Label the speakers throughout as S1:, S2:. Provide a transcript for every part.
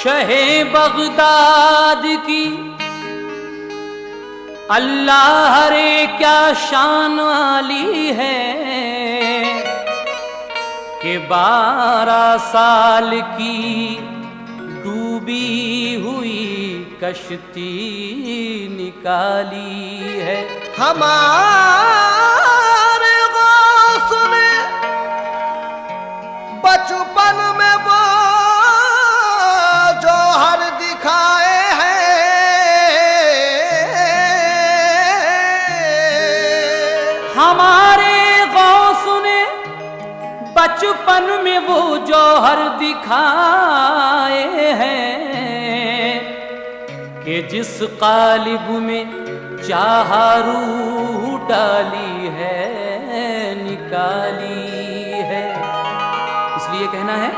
S1: शहे बगदाद की अल्लाह रे क्या शान वाली है कि 12 साल की डूबी हुई कश्ती निकाली है।
S2: हमारे गौस ने बचपन में वो जौहर दिखाए हैं।
S1: हमारे गौस ने बचपन में वो जौहर दिखाए हैं कि जिस कालिब में चाहा रूह डाली है निकाली है। इसलिए कहना है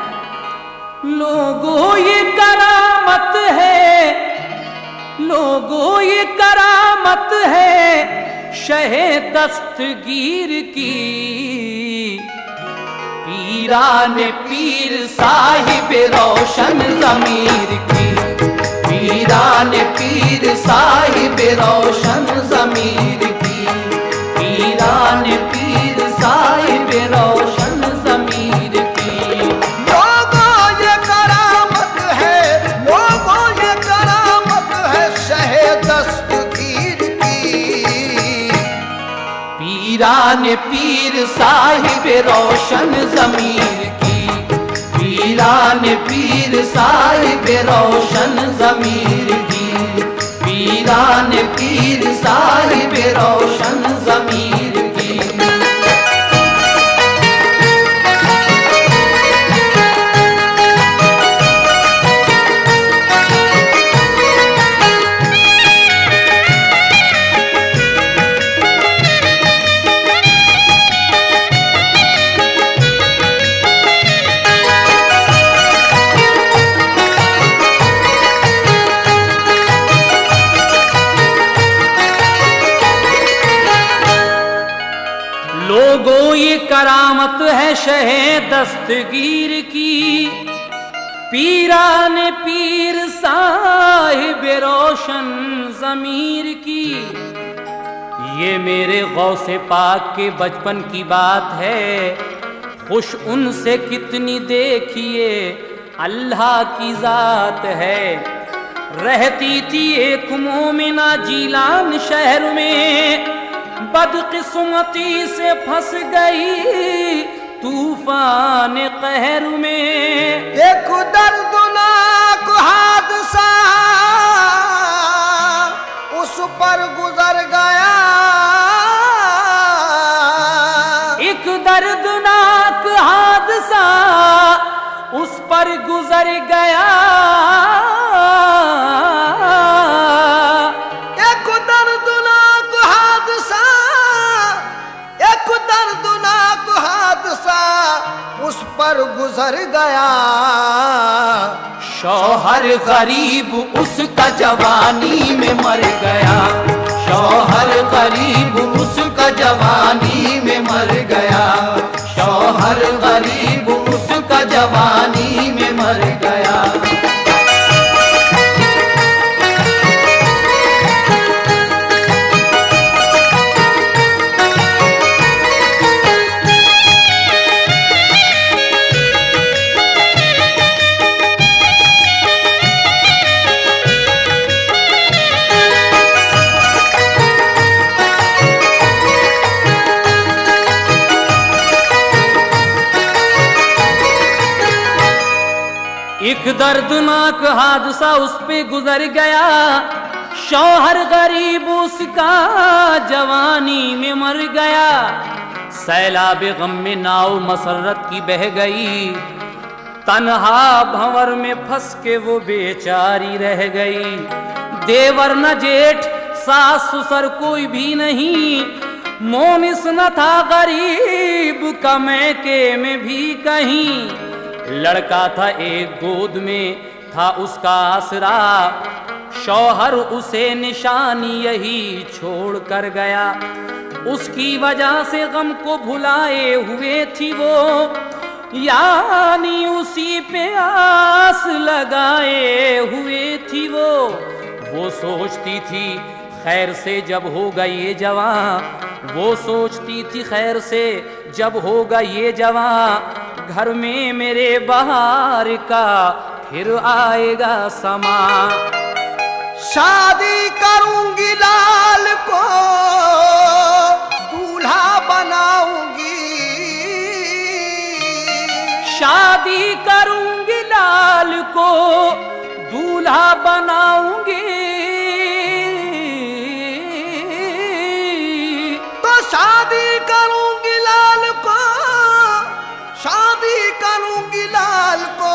S1: लोगों ये करामत है, लोगों ये करामत है शहे दस्तगीर की। पीरान पीर साहिब रोशन ज़मीर की, पीरान पीर साहिब रोशन ज़मीर की, पीरान पीर साहिब रोशन ज़मीर की।
S2: लोगों ये करामत है, लोगों ये करामत है शहे दस्तगीर की।
S1: पीरान पीर साहिब रोशन ज़मीर की, पीरान पीर साहिब रोशन ज़मीर की, पीरान पीर साहिब रोशन ज़मीर की। लोगों ये करामत है शहे दस्तगीर की। पीरान पीर साहिब रोशन ज़मीर की। ये मेरे गौसे पाक के बचपन की बात है। खुश उनसे कितनी देखिए अल्लाह की जात है। रहती थी एक मोमिना जीलान शहर में, बदकिस्मती से फंस गई तूफान कहर में।
S2: एक दर्दनाक हादसा उस पर गुजर गया,
S1: एक दर्दनाक हादसा उस पर गुजर गया।
S2: एक दर्दनाक हादसा, एक दर्दनाक हादसा उस पर गुजर गया।
S1: शौहर गरीब उसका जवानी में मर गया, शौहर गरीब उसका जवानी में मर गया, शौहर गरीब उसका जवानी में मर गया। एक दर्दनाक हादसा उस पे गुजर गया। शौहर गरीब उसका जवानी में मर गया। सैलाब गम में नाव मसरत की बह गई। तन्हा भंवर में फंस के वो बेचारी रह गई। देवर न जेठ सास ससुर कोई भी नहीं, मोनिस न था गरीब का मैके में भी कहीं। लड़का था एक गोद में था उसका आसरा, शौहर उसे निशानी यही छोड़ कर गया। उसकी वजह से गम को भुलाए हुए थी वो, यानी उसी पे आस लगाए हुए थी वो सोचती थी खैर से जब होगा ये जवां, वो सोचती थी खैर से जब होगा ये जवां, घर में मेरे बहार का फिर आएगा समा।
S2: शादी करूंगी लाल को दूल्हा बनाऊंगी,
S1: शादी करूंगी लाल को दूल्हा बनाऊंगी,
S2: तो शादी करूंगी लाल को, शादी करूंगी लाल को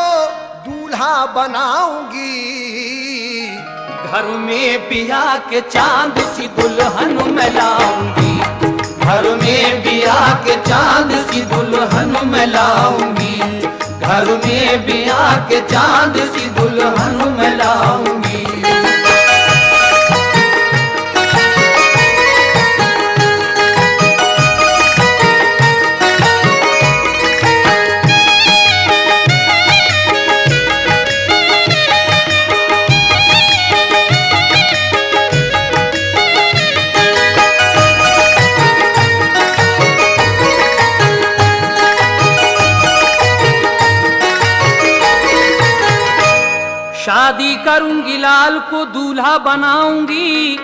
S2: दूल्हा बनाऊंगी।
S1: घर में बिया के चांद सी दुल्हन मैं लाऊंगी, घर में बिया के चांद सी दुल्हन मैं लाऊंगी, घर में बिया के चांद सी दुल्हन मैं लाऊंगी। शादी करूंगी लाल को दूल्हा बनाऊंगी,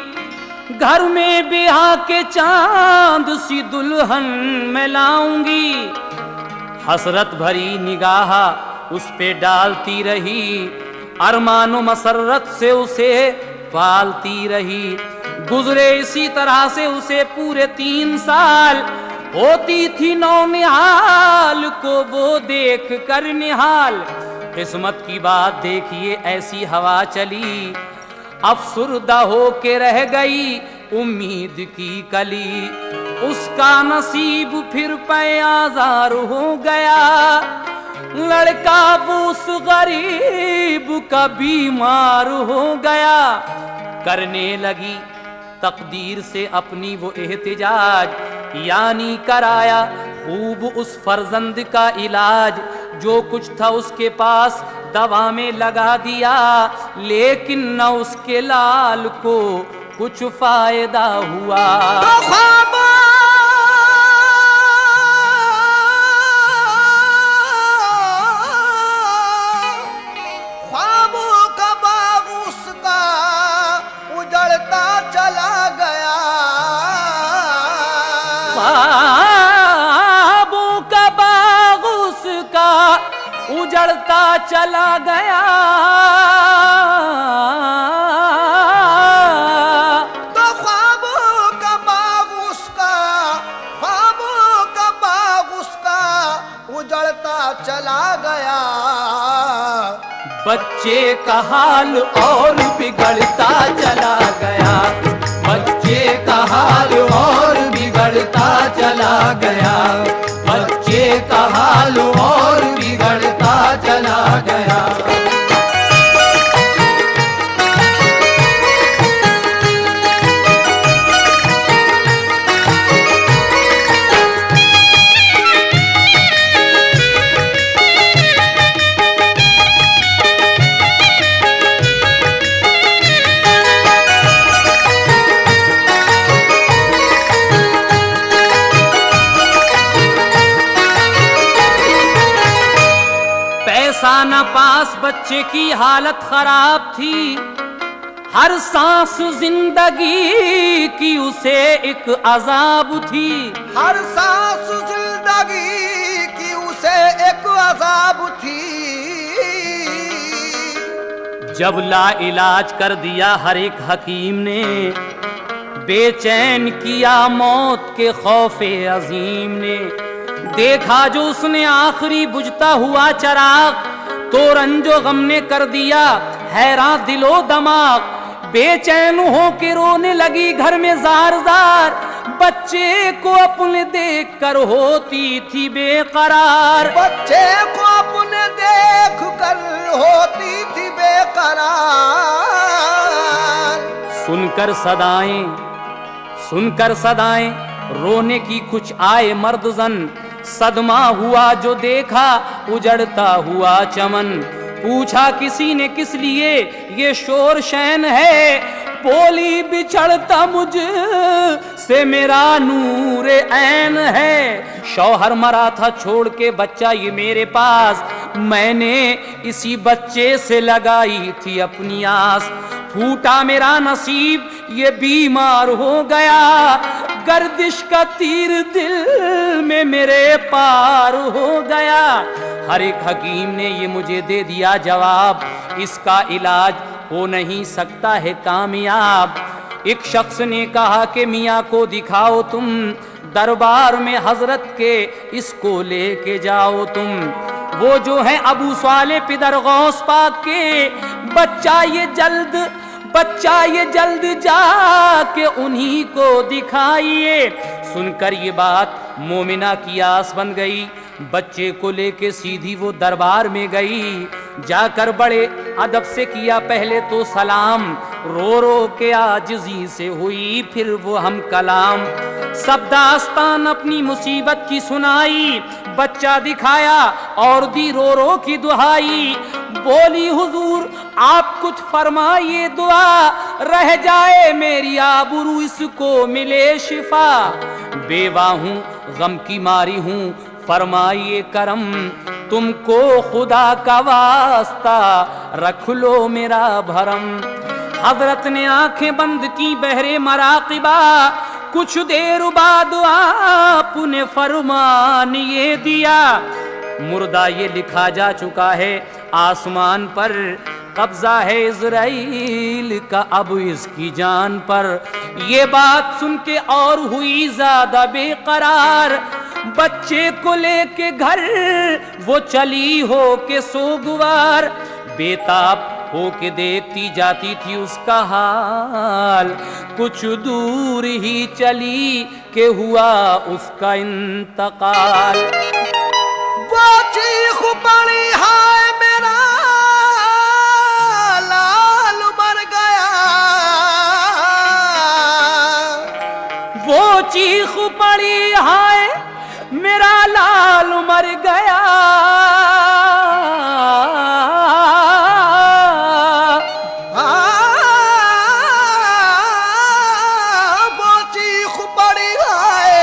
S1: घर में बिहा के चांद सी दुल्हन मैं लाऊंगी। हसरत भरी निगाह उस पे डालती रही, अरमानो मसरत से उसे पालती रही। गुजरे इसी तरह से उसे पूरे 3 साल, होती थी नौनिहाल को वो देख कर निहाल। किस्मत की बात देखिए ऐसी हवा चली, अफसुर्दा हो के रह गई उम्मीद की कली। उसका नसीब फिर पे आज़ार हो गया, लड़का उस गरीब का बीमार हो गया। करने लगी तकदीर से अपनी वो एहतिजाज, यानी कराया खूब उस फर्जंद का इलाज। जो कुछ था उसके पास दवा में लगा दिया, लेकिन न उसके लाल को कुछ फायदा हुआ।
S2: ख्वाबों का बाग उसका उजड़ता चला गया,
S1: ख्वाबों का बाग उसका उजड़ता चला गया।
S2: तो ख्वाबों का बाग उसका, ख्वाबों का बाग उसका उजड़ता चला गया।
S1: बच्चे का हाल और बिगड़ता चला गया, बच्चे का हाल और बिगड़ता चला गया, बच्चे का हाल और बिगड़ता चला गया। न पास बच्चे की हालत खराब थी, हर सांस जिंदगी की उसे एक अजाब थी,
S2: हर सांस जिंदगी की उसे एक अजाब थी।
S1: जब ला इलाज कर दिया हर एक हकीम ने, बेचैन किया मौत के खौफे अजीम ने। देखा जो उसने आखिरी बुझता हुआ चराग, तो रंजो गम ने कर दिया हैरान दिलो दमाग। बेचैन हो के रोने लगी घर में जार जार, बच्चे को अपने देख कर होती थी बेकरार,
S2: बच्चे को अपने देख कर होती थी बेकरार।
S1: सुनकर सदाएं रोने की कुछ आए मर्द जन, सदमा हुआ जो देखा उजड़ता हुआ चमन। पूछा किसी ने किस लिए ये शोर शैन है, बोली बिछड़ता मुझ से मेरा नूर ऐन है। शौहर मरा था छोड़ के बच्चा ये मेरे पास, मैंने इसी बच्चे से लगाई थी अपनी आस। फूटा मेरा नसीब ये बीमार हो गया, गर्दिश का तीर दिल में मेरे पार हो गया। हर एक हकीम ने ये मुझे दे दिया जवाब, इसका इलाज हो नहीं सकता है कामयाब। एक शख्स ने कहा कि मियाँ को दिखाओ तुम, दरबार में हजरत के इसको लेके जाओ तुम। वो जो है अबू साले पिदर गौस पाक के, बच्चा ये जल्द जाके उन्हीं को दिखाइए। सुनकर ये बात मोमिना की आस बन गई, बच्चे को लेके सीधी वो दरबार में गई। जाकर बड़े अदब से किया पहले तो सलाम, रो रो के आजिज़ी से हुई फिर वो हम कलाम। सब दास्तान अपनी मुसीबत की सुनाई, बच्चा दिखाया और दी रो रो की दुहाई। बोली हुजूर आप कुछ फरमाइए दुआ, रह जाए मेरी आबरू इसको मिले शिफा। बेवा हूँ गम की मारी हूँ फरमाइए करम, तुमको खुदा का वास्ता रख लो मेरा भरम। हजरत ने आंखें बंद की बहरे मराकिबा, कुछ देर बाद आपने फरमान ये दिया। मुर्दा ये लिखा जा चुका है आसमान पर, कब्जा है इज़राइल का अब इसकी जान पर। ये बात सुन के और हुई ज्यादा बेकरार, बच्चे को लेके घर वो चली हो के सोगवार। बेताब हो के देखती जाती थी उसका हाल, कुछ दूर ही चली के हुआ उसका इंतकाल।
S2: वो चीख पड़ी हाय मेरा लाल मर गया,
S1: वो चीख पड़ी हाय मेरा लाल मर गया।
S2: वो चीख पड़ी हाय,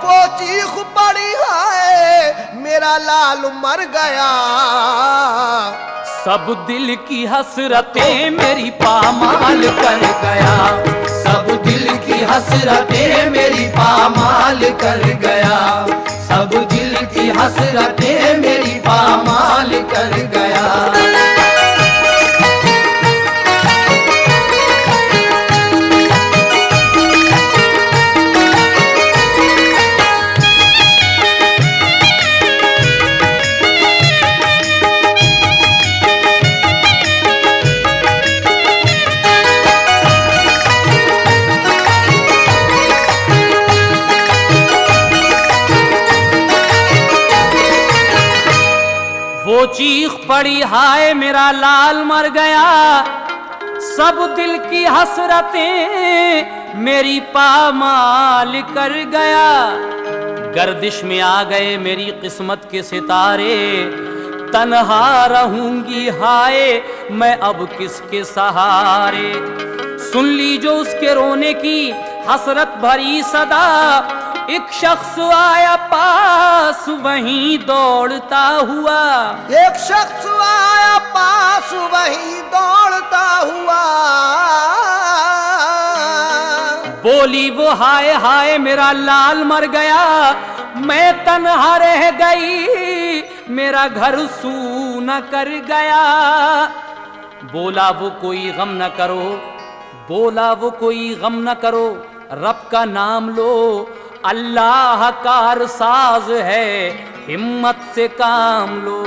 S2: वो चीख पड़ी हाय मेरा लाल मर गया।
S1: सब दिल की हसरतें मेरी पामाल कर गया,
S3: सब दिल की हसरतें मेरी पामाल कर गया, सब दिल की हसरतें मेरी पामाल कर गया।
S1: वो चीख पड़ी हाय मेरा लाल मर गया। सब दिल की हसरतें मेरी पामाल कर गया। गर्दिश में आ गए मेरी किस्मत के सितारे, तन्हा रहूंगी हाय मैं अब किसके सहारे। सुन ली जो उसके रोने की हसरत भरी सदा, एक शख्स आया पास वहीं दौड़ता हुआ।
S2: एक शख्स आया पास वहीं दौड़ता हुआ।
S1: बोली वो हाय हाय मेरा लाल मर गया, मैं तन्हा रह गई मेरा घर सूना कर गया। बोला वो कोई गम न करो, बोला वो कोई गम न करो, रब का नाम लो, अल्लाह कारसाज है हिम्मत से काम लो।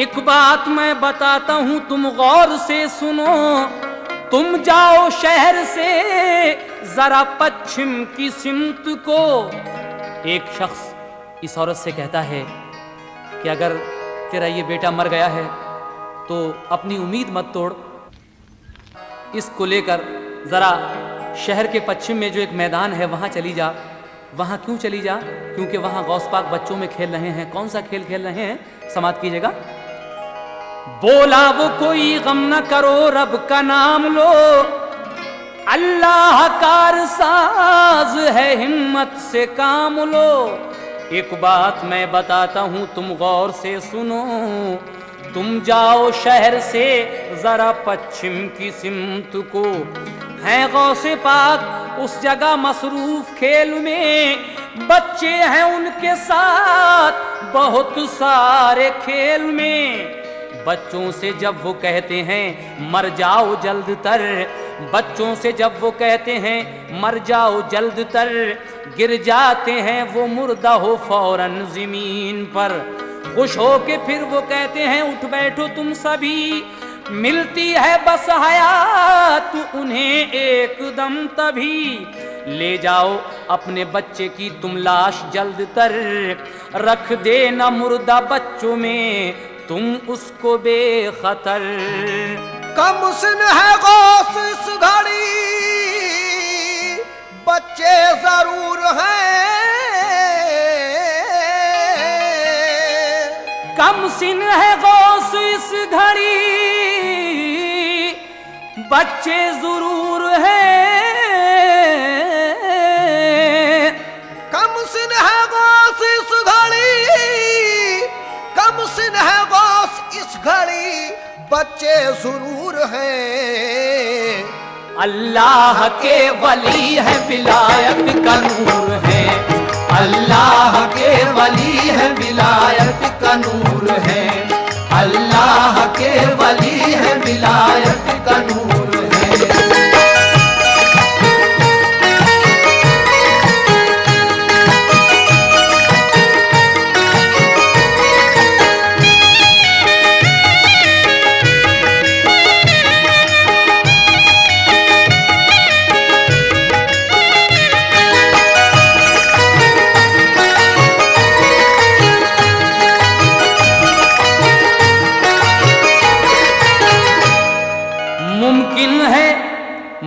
S1: एक बात मैं बताता हूं तुम गौर से सुनो, तुम जाओ शहर से जरा पश्चिम की सिमत को। एक शख्स इस औरत से कहता है कि अगर तेरा ये बेटा मर गया है तो अपनी उम्मीद मत तोड़, इसको लेकर जरा शहर के पश्चिम में जो एक मैदान है वहां चली जा, वहां क्यों चली जा? क्योंकि वहां गौस पाक बच्चों में खेल रहे हैं। कौन सा खेल खेल रहे हैं? समाप्त कीजिएगा। बोला वो कोई गम न करो, रब का नाम लो, अल्लाह कार साज है, हिम्मत से काम लो। एक बात मैं बताता हूं, तुम गौर से सुनो। तुम जाओ शहर से जरा पश्चिम की सिमत को, है गौसे पाक उस जगह मसरूफ खेल में, बच्चे हैं उनके साथ बहुत सारे खेल में। बच्चों से जब वो कहते हैं मर जाओ जल्द तर, बच्चों से जब वो कहते हैं मर जाओ जल्द तर, गिर जाते हैं वो मुर्दा हो फौरन जमीन पर। खुश हो के फिर वो कहते हैं उठ बैठो तुम सभी, मिलती है बस हयात उन्हें एकदम तभी। ले जाओ अपने बच्चे की तुम लाश जल्द तर, रख देना मुर्दा बच्चों में तुम उसको बेखतर।
S2: कमसिन है गौस इस घड़ी, बच्चे जरूर हैं,
S1: कमसिन है गौस इस घड़ी, बच्चे जरूर हैं।
S2: कमसिन है गौस इस घड़ी, कमसिन है गौस इस घड़ी, बच्चे जरूर हैं।
S1: अल्लाह के वली है, विलायत का नूर है,
S3: अल्लाह के वली है, विलायत का नूर है, अल्लाह के वली है, विलायत का नूर है।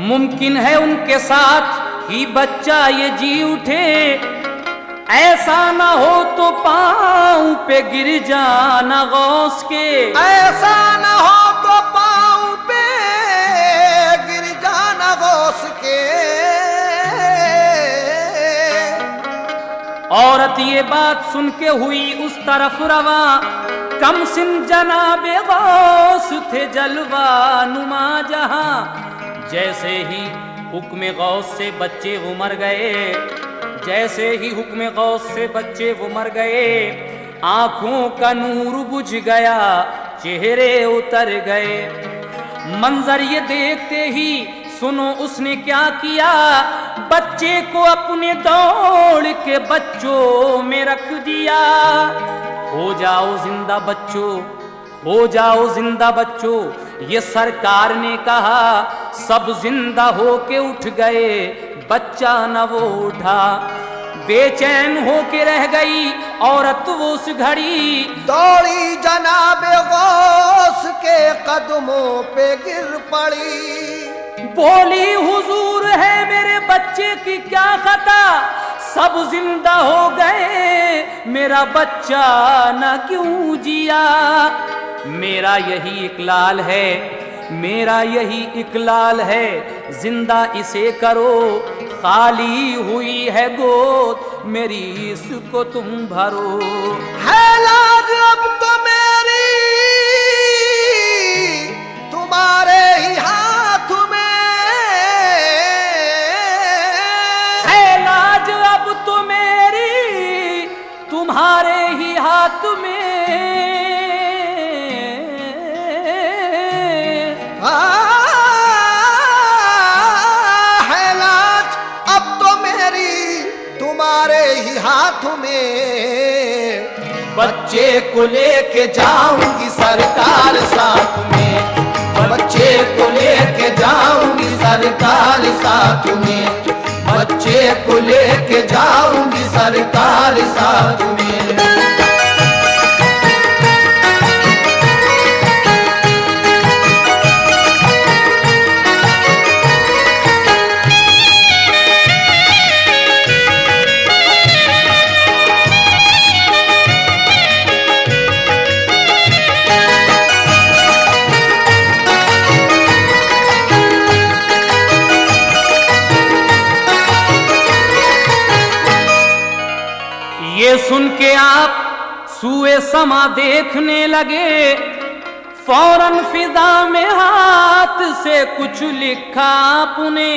S1: मुमकिन है उनके साथ ही बच्चा ये जी उठे, ऐसा ना हो तो पांव पे गिर जाना गौस के,
S2: ऐसा ना हो तो पांव पे गिर जाना गौस के।
S1: औरत ये बात सुन के हुई उस तरफ रवा, कमसिन जनाबे गौस थे जलवा नुमा जहां। जैसे ही हुक्म गौस से बच्चे वो मर गए, जैसे ही हुक्म गौस से बच्चे वो मर गए, आंखों का नूर बुझ गया, चेहरे उतर गए। मंजर ये देखते ही सुनो उसने क्या किया, बच्चे को अपने दौड़ के बच्चों में रख दिया। हो जाओ जिंदा बच्चों, हो जाओ जिंदा बच्चों, ये सरकार ने कहा। सब जिंदा होके उठ गए, बच्चा न वो उठा। बेचैन होके रह गई औरत वो उस घड़ी,
S2: दौड़ी जनाबे गौस के कदमों पे गिर पड़ी।
S1: बोली हुजूर है मेरे बच्चे की क्या खता, सब जिंदा हो गए, मेरा बच्चा न क्यों जिया। मेरा यही इकलाल है, मेरा यही इकलाल है, जिंदा इसे करो, खाली हुई है गोद मेरी इसको तुम भरो।
S2: है लाज अब तो मेरी तुम्हारे ही हाथ में,
S1: है लाज अब तो मेरी तुम्हारे ही हाथ में।
S2: है लाज अब तो मेरी तुम्हारे ही हाथ में।
S3: बच्चे को लेके जाऊंगी सरकार साथ में, बच्चे को लेके जाऊंगी सरकार साथ में, बच्चे को लेके जाऊंगी सरकार साथ में।
S1: सुन के आप सूए समा देखने लगे, फौरन फिजा में हाथ से कुछ लिखा आपने।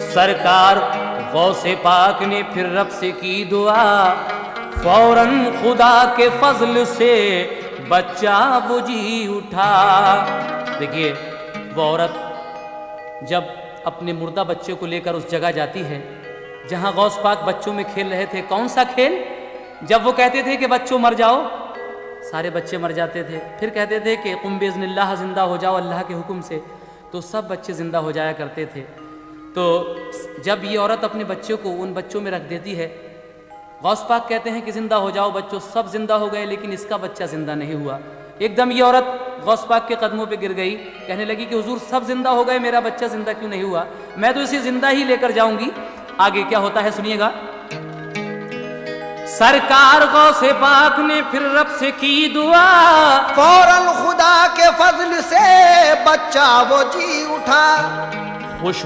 S1: सरकार गौसे पाक ने फिर रब से की दुआ, फौरन खुदा के फजल से बच्चा वो जी उठा। देखिए, वो औरत जब अपने मुर्दा बच्चे को लेकर उस जगह जाती है जहां गौस पाक बच्चों में खेल रहे थे। कौन सा खेल? जब वो कहते थे कि बच्चों मर जाओ, सारे बच्चे मर जाते थे। फिर कहते थे कि कुम बिज़्निल्लाह, जिंदा हो जाओ अल्लाह के हुक्म से, तो सब बच्चे जिंदा हो जाया करते थे। तो जब ये औरत अपने बच्चों को उन बच्चों में रख देती है, गौस पाक कहते हैं कि जिंदा हो जाओ बच्चों, सब जिंदा हो गए लेकिन इसका बच्चा जिंदा नहीं हुआ। एकदम ये औरत गौस पाक के कदमों पे गिर गई, कहने लगी कि हुजूर सब जिंदा हो गए, मेरा बच्चा जिंदा क्यों नहीं हुआ? मैं तो इसे जिंदा ही लेकर जाऊंगी। आगे क्या होता है सुनिएगा। सरकार गौसे पाक ने फिर रब से की दुआ,
S2: फौरन खुदा के फजल से बच्चा वो जी उठा।
S1: खुश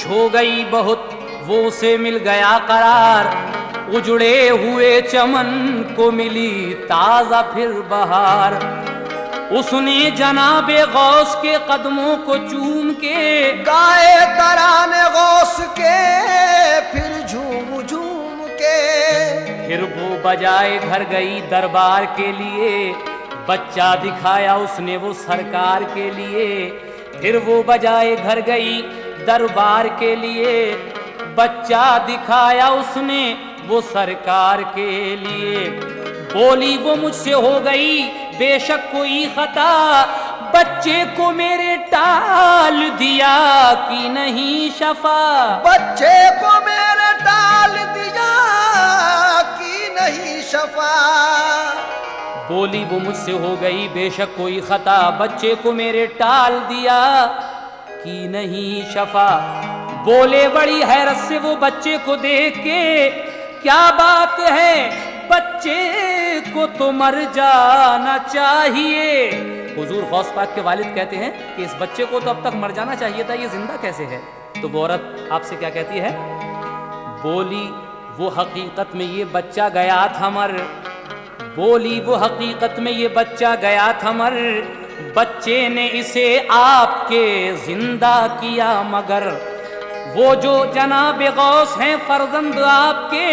S1: हो गई बहुत, वो उसे मिल गया करार। उजड़े हुए चमन को मिली ताजा फिर बहार। उसने जनाबे गौस के कदमों को चूम के
S2: गाए तराने गौस के फिर झूम झूम के।
S1: फिर वो बजाए घर गई दरबार के लिए, बच्चा दिखाया उसने वो सरकार के लिए। फिर वो बजाए घर गई दरबार के लिए, बच्चा दिखाया उसने वो सरकार के लिए। बोली वो मुझसे हो गई बेशक कोई खता, बच्चे को मेरे टाल दिया कि नहीं शफा।
S2: बच्चे को मेरे टाल दिया कि नहीं शफा।
S1: बोली वो मुझसे हो गई बेशक कोई खता, बच्चे को मेरे टाल दिया कि नहीं शफा। बोले बड़ी हैरत से वो बच्चे को देख के, क्या बात है बच्चे को तो मर जाना चाहिए। हुजूर गौस पाक के वालिद कहते हैं कि इस बच्चे को तो अब तक मर जाना चाहिए था, ये जिंदा कैसे है? तो वो औरत आपसे क्या कहती है? बोली वो हकीकत में ये बच्चा गया था मर। बोली वो हकीकत में ये बच्चा गया था मर, बच्चे ने इसे आपके जिंदा किया मगर। वो जो जनाब गौस हैं फर्जंद आपके,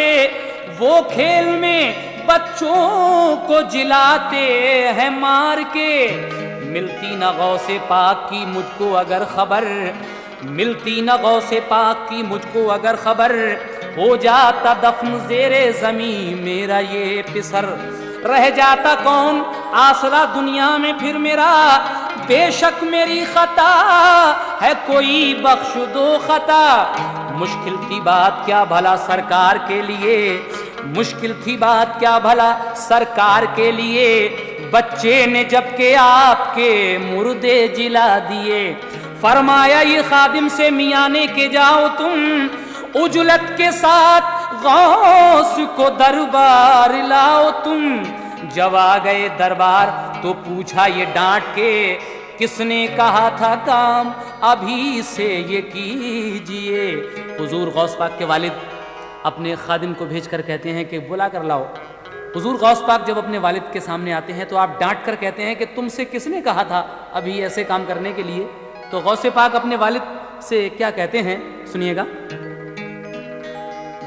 S1: वो खेल में बच्चों को जिलाते हैं मार के। मिलती न गौसे पाक की मुझको अगर खबर, मिलती न गौसे पाक की मुझको अगर खबर, हो जाता दफन ज़ेरे ज़मीं मेरा ये पिसर। रह जाता कौन आसरा दुनिया में फिर मेरा, बेशक मेरी खता है कोई बख्श दो खता। मुश्किल थी बात क्या भला सरकार के लिए, मुश्किल थी बात क्या भला सरकार के लिए। बच्चे ने जबकि आपके मुर्दे जिला दिए, फरमाया ये खादिम से मियाँ ने के जाओ तुम, उजलत के साथ गौस को दरबार लाओ तुम। जब आ गए दरबार तो पूछा ये डांट के, किसने कहा था काम अभी से ये कीजिए। हुजूर गौस पाक के वालिद अपने खादिम को भेजकर कहते हैं कि बुला कर लाओ। हुजूर गौस पाक जब अपने वालिद के सामने आते हैं तो आप डांट कर कहते हैं कि तुमसे किसने कहा था अभी ऐसे काम करने के लिए। तो गौसे पाक अपने वालिद से क्या कहते हैं सुनिएगा।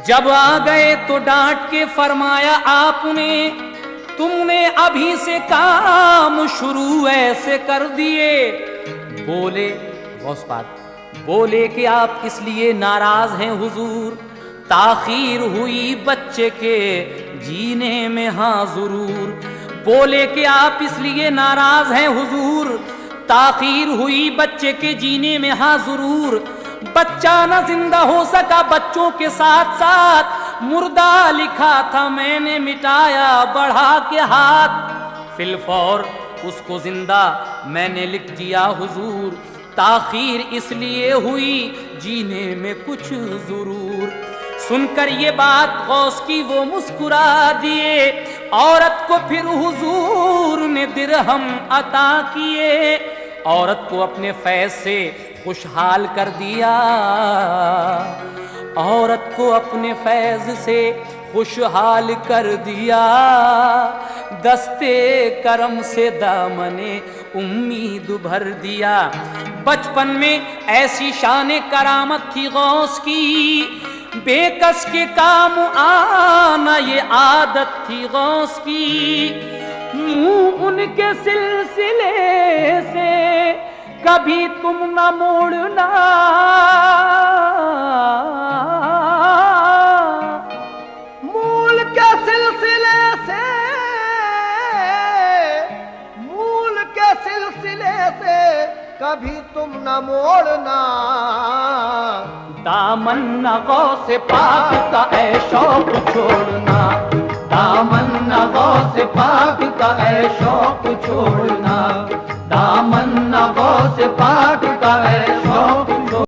S1: जब आ गए तो डांट के फरमाया आपने, तुमने अभी से काम शुरू ऐसे कर दिए। बोले गौस पाक बोले कि आप इसलिए नाराज हैं हुजूर, ताखीर हुई बच्चे के जीने में हाँ जरूर। बोले कि आप इसलिए नाराज हैं हुजूर, ताखीर हुई बच्चे के जीने में हाँ जरूर। बच्चा न जिंदा हो सका, बच्चों के साथ साथ मुर्दा लिखा था मैंने मिटाया बढ़ा के हाथ। फिलफौर उसको जिंदा मैंने लिख दिया हुजूर, ताखीर इसलिए हुई जीने में कुछ जरूर। सुनकर ये बात गौस की वो मुस्कुरा दिए, औरत को फिर हुजूर ने दिरहम अता किए। औरत को अपने फैज से खुशहाल कर दिया, औरत को अपने फैज से खुशहाल कर दिया, दस्ते करम से दामने उम्मीद भर दिया। बचपन में ऐसी शान करामत थी गौस की, बेकस के काम आना ये आदत थी गौस की। मुंह उनके सिलसिले से कभी तुम न मोड़ना,
S2: मूल के सिलसिले से, मूल के सिलसिले से कभी तुम न मोड़ना।
S1: दामन न गौस पाक का ऐ शौक छोड़ना, दामन न गौस पाक का ऐ शौक छोड़ना, दामन न गौस पाक का ऐ